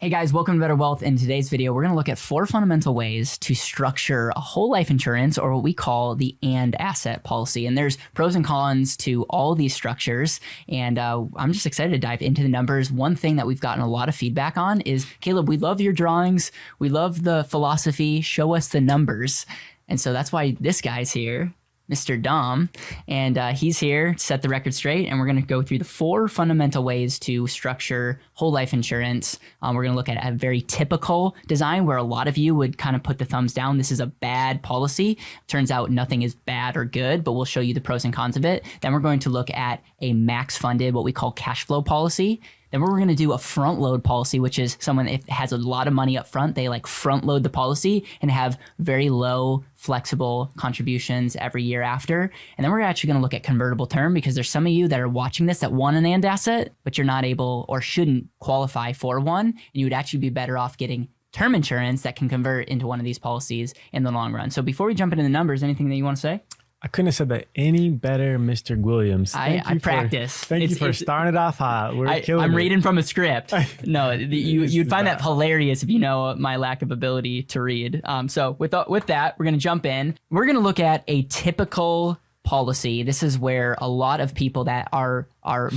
Hey guys, welcome to Better Wealth. In today's video, we're going to look at 4 fundamental ways to structure a whole life insurance, or what we call the and asset policy. And there's pros and cons to all these structures. And I'm just excited to dive into the numbers. One thing that we've gotten a lot of feedback on is, Caleb, we love your drawings. We love the philosophy. Show us the numbers. And so that's why this guy's here, Mr. Dom, and he's here to set the record straight, and we're going to go through the 4 fundamental ways to structure whole life insurance. We're going to look at a very typical design where a lot of you would kind of put the thumbs down. This is a bad policy. Turns out nothing is bad or good, but we'll show you the pros and cons of it. Then we're going to look at a max funded, what we call cash flow policy. Then we're going to do a front load policy, which is someone if has a lot of money up front, they like front load the policy and have very low flexible contributions every year after. And then we're actually going to look at convertible term, because there's some of you that are watching this that want an and asset, but you're not able or shouldn't qualify for one. And you would actually be better off getting term insurance that can convert into one of these policies in the long run. So before we jump into the numbers, anything that you want to say? I couldn't have said that any better, Mr. Williams. I practice. Thank you for starting it off hot. I'm reading from a script. No, you'd find that hilarious if you know my lack of ability to read. So with that, we're going to jump in. We're going to look at a typical policy. This is where a lot of people that are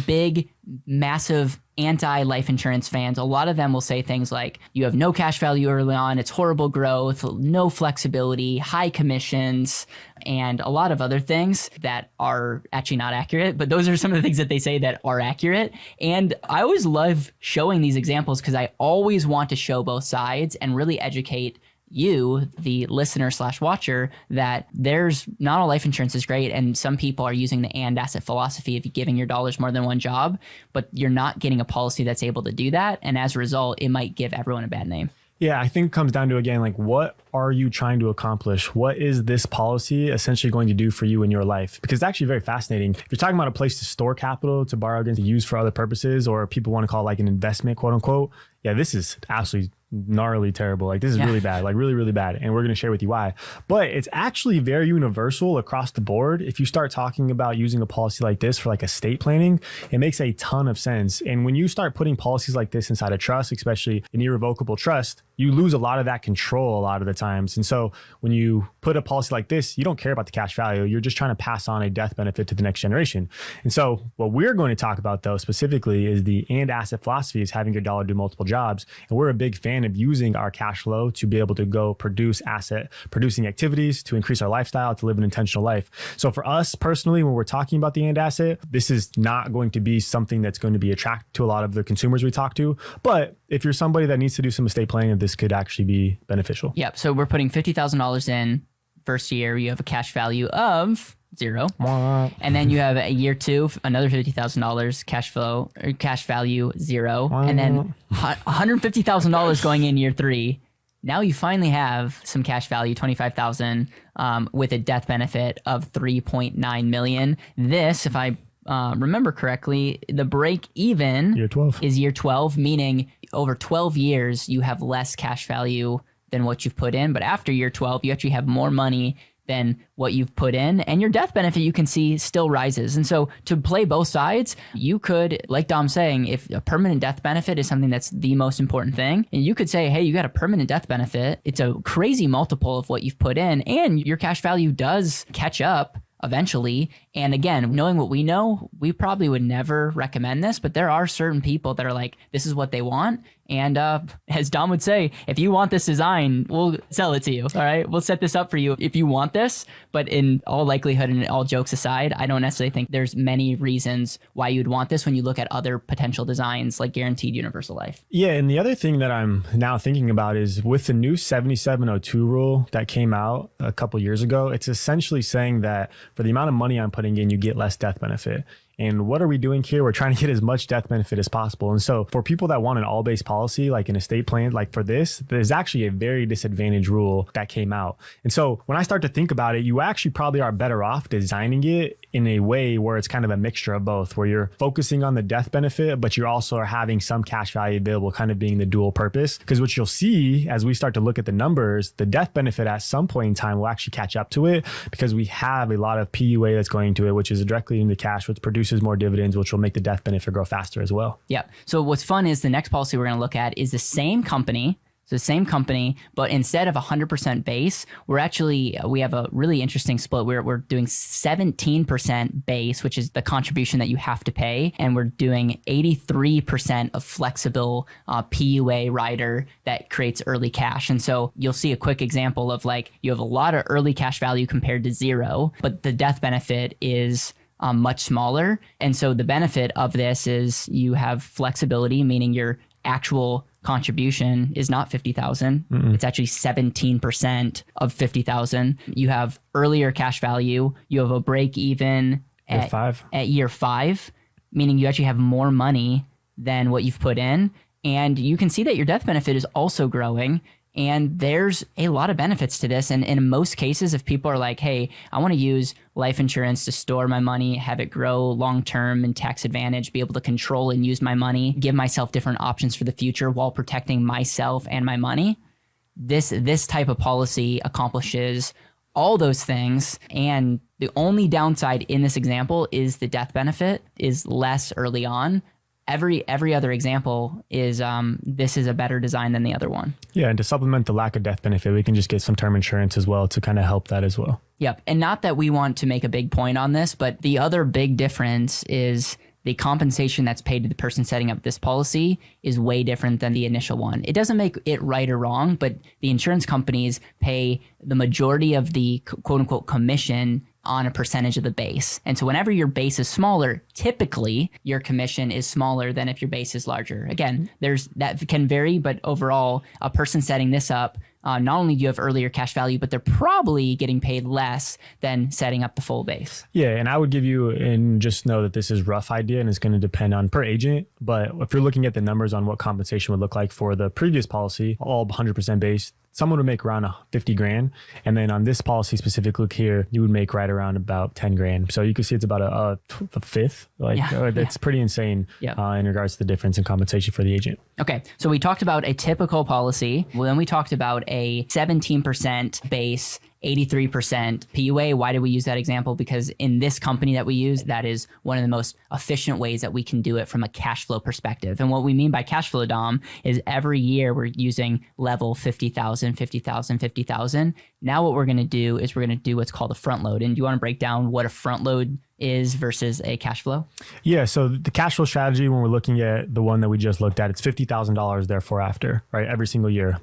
big, massive anti-life insurance fans, a lot of them will say things like, you have no cash value early on, it's horrible growth, no flexibility, high commissions, and a lot of other things that are actually not accurate. But those are some of the things that they say that are accurate. And I always love showing these examples because I always want to show both sides and really educate you, the listener / watcher, that there's not all life insurance is great. And some people are using the and asset philosophy of giving your dollars more than one job, but you're not getting a policy that's able to do that. And as a result, it might give everyone a bad name. Yeah, I think it comes down to, again, like, what are you trying to accomplish? What is this policy essentially going to do for you in your life? Because it's actually very fascinating. If you're talking about a place to store capital, to borrow against, to use for other purposes, or people want to call it like an investment, quote unquote. Yeah, this is absolutely gnarly terrible. Like, this is really bad, like really, really bad. And we're going to share with you why. But it's actually very universal across the board. If you start talking about using a policy like this for like estate planning, it makes a ton of sense. And when you start putting policies like this inside a trust, especially an irrevocable trust, you lose a lot of that control a lot of the times. And so when you put a policy like this, you don't care about the cash value. You're just trying to pass on a death benefit to the next generation. And so what we're going to talk about, though, specifically is the and asset philosophy, is having your dollar do multiple jobs. And we're a big fan of using our cash flow to be able to go produce asset producing activities, to increase our lifestyle, to live an intentional life. So for us personally, when we're talking about the and asset, this is not going to be something that's going to be attractive to a lot of the consumers we talk to. But if you're somebody that needs to do some estate planning, this could actually be beneficial. Yep. So we're putting $50,000 in first year. You have a cash value of $0. And then you have a year 2, another $50,000 cash value $0. And then $150,000 going in year 3. Now you finally have some cash value, $25,000, with a death benefit of $3.9 million. This, if I remember correctly, the break even is year 12, meaning over 12 years, you have less cash value than what you've put in. But after year 12, you actually have more money than what you've put in, and your death benefit, you can see, still rises. And so to play both sides, you could, like Dom's saying, if a permanent death benefit is something that's the most important thing, and you could say, hey, you got a permanent death benefit, it's a crazy multiple of what you've put in, and your cash value does catch up eventually. And again, knowing what we know, we probably would never recommend this, but there are certain people that are like, this is what they want. And as Dom would say, if you want this design, we'll sell it to you. All right, we'll set this up for you if you want this. But in all likelihood and all jokes aside, I don't necessarily think there's many reasons why you'd want this when you look at other potential designs like guaranteed universal life. Yeah, and the other thing that I'm now thinking about is with the new 7702 rule that came out a couple years ago, it's essentially saying that for the amount of money I'm putting in, you get less death benefit. And what are we doing here? We're trying to get as much death benefit as possible. And so for people that want an all-based policy, like an estate plan, like for this, there's actually a very disadvantaged rule that came out. And so when I start to think about it, you actually probably are better off designing it in a way where it's kind of a mixture of both, where you're focusing on the death benefit, but you also are having some cash value available, kind of being the dual purpose. Because what you'll see as we start to look at the numbers, the death benefit at some point in time will actually catch up to it, because we have a lot of PUA that's going to it, which is directly into cash, which produces more dividends, which will make the death benefit grow faster as well. Yeah. So what's fun is the next policy we're going to look at is the same company. So the same company, but instead of 100% base, we have a really interesting split. We're doing 17% base, which is the contribution that you have to pay. And we're doing 83% of flexible PUA rider that creates early cash. And so you'll see a quick example of like, you have a lot of early cash value compared to zero, but the death benefit is much smaller. And so the benefit of this is you have flexibility, meaning your actual contribution is not 50,000. It's actually 17% of 50,000. You have earlier cash value. You have a break even at year 5, meaning you actually have more money than what you've put in. And you can see that your death benefit is also growing. And there's a lot of benefits to this. And in most cases, if people are like, hey, I want to use life insurance to store my money, have it grow long-term and tax advantage, be able to control and use my money, give myself different options for the future while protecting myself and my money, this type of policy accomplishes all those things. And the only downside in this example is the death benefit is less early on. Every other example is this is a better design than the other one. Yeah, and to supplement the lack of death benefit, we can just get some term insurance as well to kind of help that as well. Yep, and not that we want to make a big point on this, but the other big difference is the compensation that's paid to the person setting up this policy is way different than the initial one. It doesn't make it right or wrong, but the insurance companies pay the majority of the quote unquote commission on a percentage of the base. And so whenever your base is smaller, typically your commission is smaller than if your base is larger. Again, that can vary, but overall, a person setting this up, not only do you have earlier cash value, but they're probably getting paid less than setting up the full base. Yeah, and I would give you, and just know that this is rough idea and it's going to depend on per agent. But if you're looking at the numbers on what compensation would look like for the previous policy, all 100% base, someone would make around 50 grand. And then on this policy specifically here, you would make right around about 10 grand. So you can see it's about a fifth. That's pretty insane in regards to the difference in compensation for the agent. Okay. So we talked about a typical policy. Well, then we talked about a 17% base, 83% PUA. Why did we use that example? Because in this company that we use, that is one of the most efficient ways that we can do it from a cash flow perspective. And what we mean by cash flow, Dom, is every year we're using level 50,000, 50,000, 50,000. Now what we're going to do is we're going to do what's called a front load. And do you want to break down what a front load is versus a cash flow? Yeah. So the cash flow strategy, when we're looking at the one that we just looked at, it's $50,000 therefore after, right? Every single year.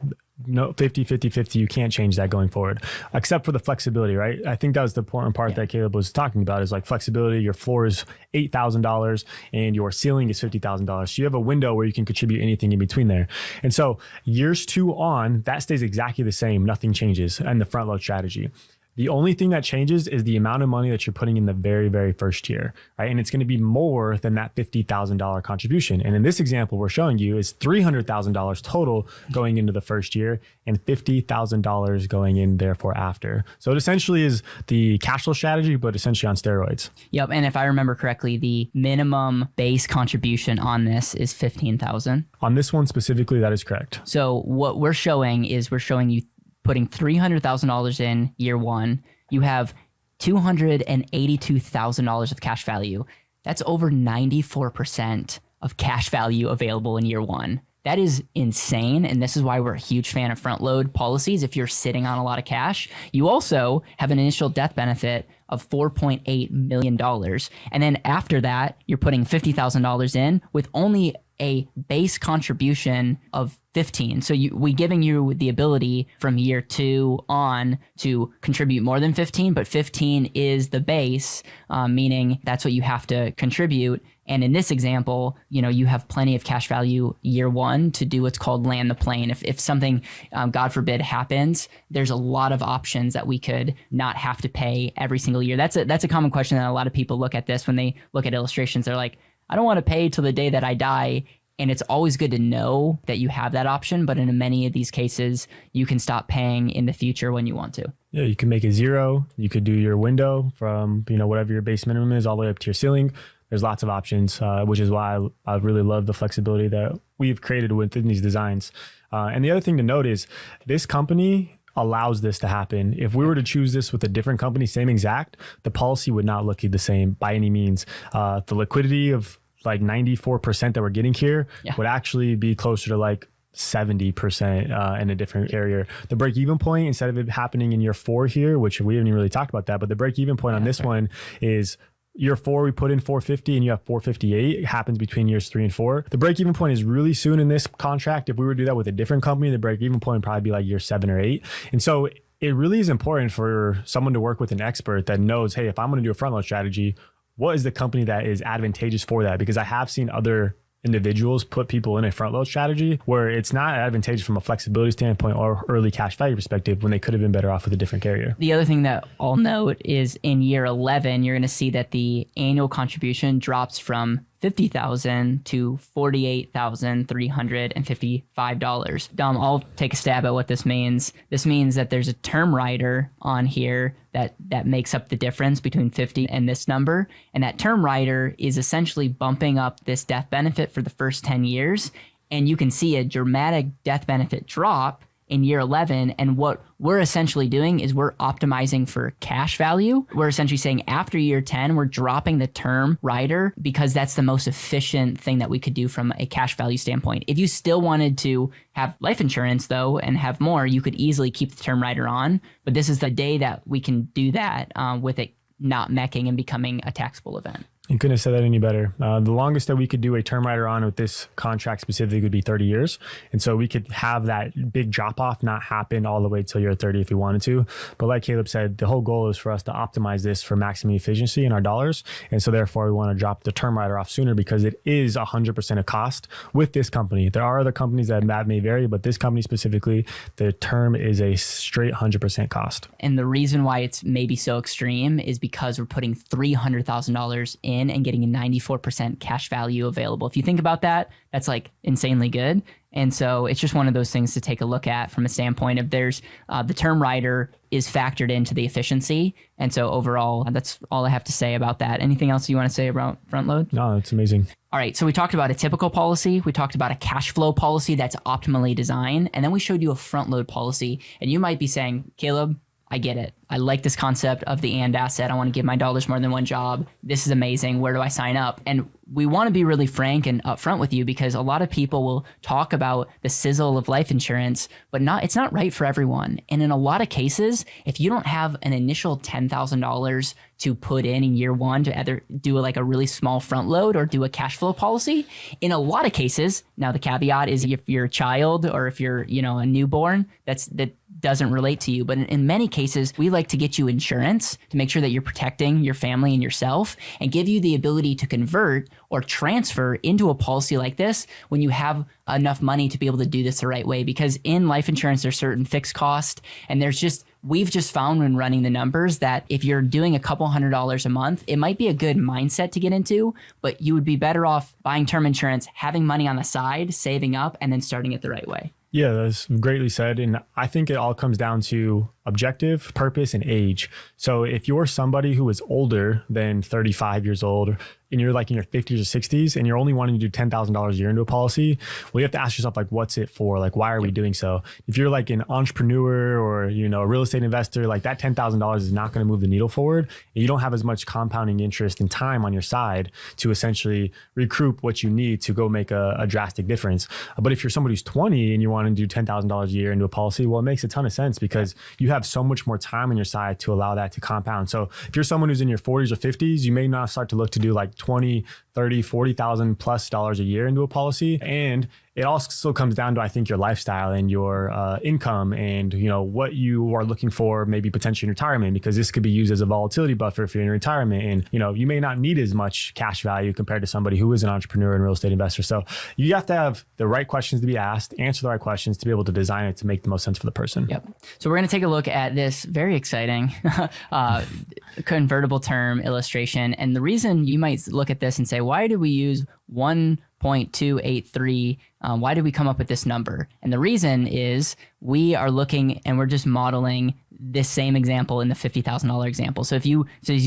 No, 50, 50, 50. You can't change that going forward, except for the flexibility, right? I think that was the important part that Caleb was talking about, is like flexibility. Your floor is $8,000 and your ceiling is $50,000. So you have a window where you can contribute anything in between there. And so years 2 on, that stays exactly the same. Nothing changes in the front load strategy. The only thing that changes is the amount of money that you're putting in the very, very first year, right? And it's going to be more than that $50,000 contribution. And in this example, we're showing you is $300,000 total going into the first year and $50,000 going in therefore after. So it essentially is the cash flow strategy, but essentially on steroids. Yep. And if I remember correctly, the minimum base contribution on this is $15,000. On this one specifically, that is correct. So what we're showing is we're showing you putting $300,000 in year 1, you have $282,000 of cash value. That's over 94% of cash value available in year 1. That is insane. And this is why we're a huge fan of front load policies. If you're sitting on a lot of cash, you also have an initial death benefit of $4.8 million. And then after that, you're putting $50,000 in with only a base contribution of 15. So we giving you the ability from year 2 on to contribute more than 15, but 15 is the base, meaning that's what you have to contribute. And in this example, you have plenty of cash value year 1 to do what's called land the plane. If something, God forbid, happens, there's a lot of options that we could not have to pay every single year. That's a common question that a lot of people look at this when they look at illustrations. They're like, I don't want to pay till the day that I die And it's always good to know that you have that option. But in many of these cases, you can stop paying in the future when you want to. Yeah, you can make it 0. You could do your window from, whatever your base minimum is all the way up to your ceiling. There's lots of options, which is why I really love the flexibility that we've created within these designs. And the other thing to note is this company allows this to happen. If we were to choose this with a different company, same exact, the policy would not look the same by any means. The liquidity of like 94% that we're getting here would actually be closer to like 70% in a different carrier. The break-even point, instead of it happening in year 4 here, which we haven't even really talked about that, but the break-even point on this one is year 4, we put in 450 and you have 458. It happens between years 3 and 4. The break-even point is really soon in this contract. If we were to do that with a different company, the break-even point would probably be like year 7 or 8. And so it really is important for someone to work with an expert that knows, hey, if I'm going to do a front load strategy, what is the company that is advantageous for that? Because I have seen other individuals put people in a front load strategy where it's not advantageous from a flexibility standpoint or early cash value perspective when they could have been better off with a different carrier. The other thing that I'll note is in year 11, you're going to see that the annual contribution drops from $50,000 to $48,355. Dom, I'll take a stab at what this means. This means that there's a term rider on here that makes up the difference between 50 and this number. And that term rider is essentially bumping up this death benefit for the first 10 years. And you can see a dramatic death benefit drop in year 11. And what we're essentially doing is we're optimizing for cash value. We're essentially saying after year 10, we're dropping the term rider because that's the most efficient thing that we could do from a cash value standpoint. If you still wanted to have life insurance though and have more, you could easily keep the term rider on. But this is the day that we can do that with it not meching and becoming a taxable event. You couldn't have said that any better. The longest that we could do a term rider on with this contract specifically would be 30 years. And so we could have that big drop off not happen all the way till you're 30 if we wanted to. But like Caleb said, the whole goal is for us to optimize this for maximum efficiency in our dollars. And so therefore we want to drop the term rider off sooner because it is 100% a cost with this company. There are other companies that may vary, but this company specifically, the term is a straight 100% cost. And the reason why it's maybe so extreme is because we're putting $300,000 in and getting a 94% cash value available. If you think about that, that's like insanely good. And so it's just one of those things to take a look at from a standpoint of there's the term rider is factored into the efficiency. And so overall, that's all I have to say about that. Anything else you want to say about front load? No, it's amazing. All right. So we talked about a typical policy. We talked about a cash flow policy that's optimally designed. And then we showed you a front load policy. And you might be saying, Caleb, I get it. I like this concept of the and asset. I want to give my dollars more than one job. This is amazing. Where do I sign up? And we want to be really frank and upfront with you because a lot of people will talk about the sizzle of life insurance, but it's not right for everyone. And in a lot of cases, if you don't have an initial $10,000 to put in year 1 to either do like a really small front load or do a cash flow policy, in a lot of cases, now the caveat is if you're a child or if you're, a newborn, that doesn't relate to you. But in many cases, we like to get you insurance to make sure that you're protecting your family and yourself and give you the ability to convert or transfer into a policy like this when you have enough money to be able to do this the right way. Because in life insurance, there's certain fixed cost and we've just found when running the numbers that if you're doing a couple $100s a month, it might be a good mindset to get into, but you would be better off buying term insurance, having money on the side, saving up, and then starting it the right way. Yeah, that's greatly said. And I think it all comes down to objective, purpose, and age. So if you're somebody who is older than 35 years old and you're like in your 50s or 60s and you're only wanting to do $10,000 a year into a policy, well, you have to ask yourself, like, what's it for? Like, why are we doing so? If you're like an entrepreneur or, a real estate investor, like that $10,000 is not going to move the needle forward. And you don't have as much compounding interest and time on your side to essentially recoup what you need to go make a drastic difference. But if you're somebody who's 20 and you want to do $10,000 a year into a policy, well, it makes a ton of sense because you have so much more time on your side to allow that to compound. So if you're someone who's in your 40s or 50s, you may not start to look to do like 20, 30, 40,000 plus dollars a year into a policy. And it also comes down to, I think, your lifestyle and your income and, what you are looking for, maybe potentially in retirement, because this could be used as a volatility buffer if you're in retirement. And, you may not need as much cash value compared to somebody who is an entrepreneur and real estate investor. So you have to have the right questions to be asked, answer the right questions to be able to design it to make the most sense for the person. Yep. So we're going to take a look at this very exciting convertible term illustration. And the reason you might look at this and say, why do we use one 0.283. Why did we come up with this number? And the reason is we are looking and we're just modeling this same example in the $50,000 example. So as you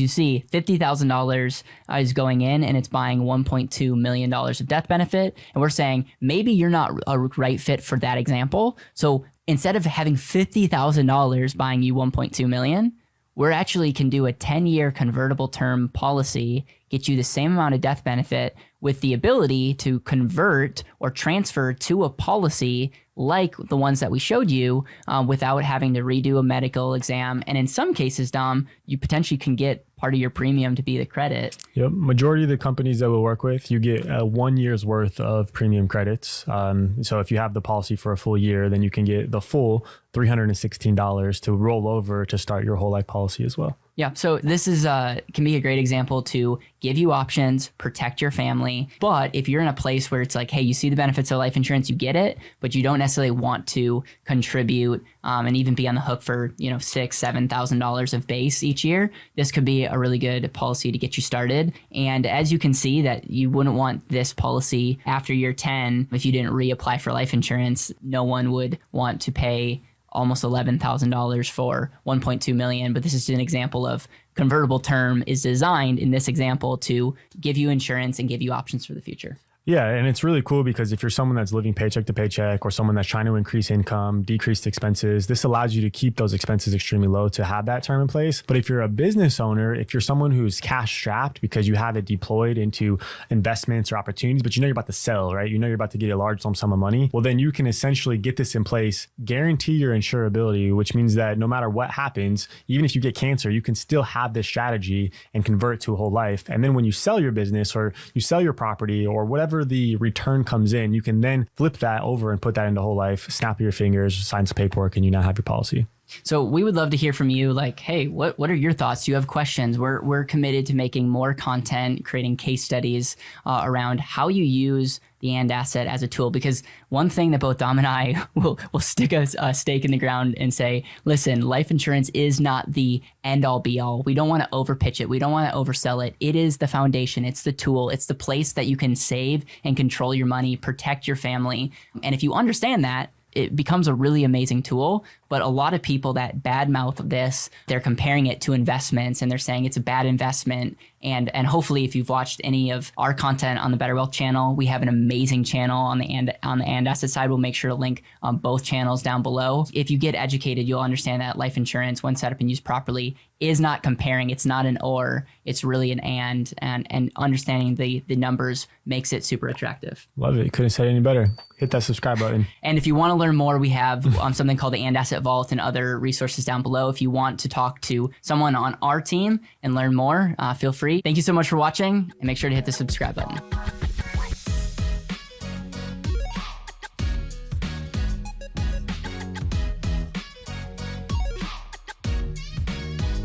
see, $50,000 is going in and it's buying $1.2 million of death benefit. And we're saying maybe you're not a right fit for that example. So instead of having $50,000 buying you 1.2 million, we're actually can do a 10-year convertible term policy, get you the same amount of death benefit with the ability to convert or transfer to a policy like the ones that we showed you without having to redo a medical exam. And in some cases, Dom, you potentially can get part of your premium to be the credit. Yep. Majority of the companies that we work with, you get 1 year's worth of premium credits. So if you have the policy for a full year, then you can get the full $316 to roll over to start your whole life policy as well. Yeah, so this is can be a great example to give you options, protect your family. But if you're in a place where it's like, hey, you see the benefits of life insurance, you get it, but you don't necessarily want to contribute and even be on the hook for $6,000-$7,000 of base each year, this could be a really good policy to get you started. And as you can see, that you wouldn't want this policy after year 10 if you didn't reapply for life insurance. No one would want to pay almost $11,000 for 1.2 million. But this is an example of convertible term is designed in this example to give you insurance and give you options for the future. Yeah, and it's really cool because if you're someone that's living paycheck to paycheck or someone that's trying to increase income, decrease expenses, this allows you to keep those expenses extremely low to have that term in place. But if you're a business owner, if you're someone who's cash strapped because you have it deployed into investments or opportunities, but you're about to sell, right? You're about to get a large lump sum of money. Well, then you can essentially get this in place, guarantee your insurability, which means that no matter what happens, even if you get cancer, you can still have this strategy and convert to a whole life. And then when you sell your business or you sell your property or whatever the return comes in, you can then flip that over and put that into whole life, snap your fingers, sign some paperwork, and you now have your policy. So we would love to hear from you. Like, hey, what are your thoughts? Do you have questions? We're committed to making more content, creating case studies around how you use the AND asset as a tool. Because one thing that both Dom and I will stick a stake in the ground and say, listen, life insurance is not the end all be all. We don't want to overpitch it. We don't want to oversell it. It is the foundation. It's the tool. It's the place that you can save and control your money, protect your family. And if you understand that, it becomes a really amazing tool. But a lot of people that badmouth this, they're comparing it to investments and they're saying it's a bad investment. And hopefully if you've watched any of our content on the BetterWealth channel, we have an amazing channel on the AND asset side. We'll make sure to link both channels down below. If you get educated, you'll understand that life insurance, when set up and used properly, is not comparing. It's not an or, it's really an and understanding the numbers makes it super attractive. Love it. Couldn't say it any better. Hit that subscribe button. And if you want to learn more, we have something called the AND Asset Vault and other resources down below. If you want to talk to someone on our team and learn more, feel free. Thank you so much for watching and make sure to hit the subscribe button.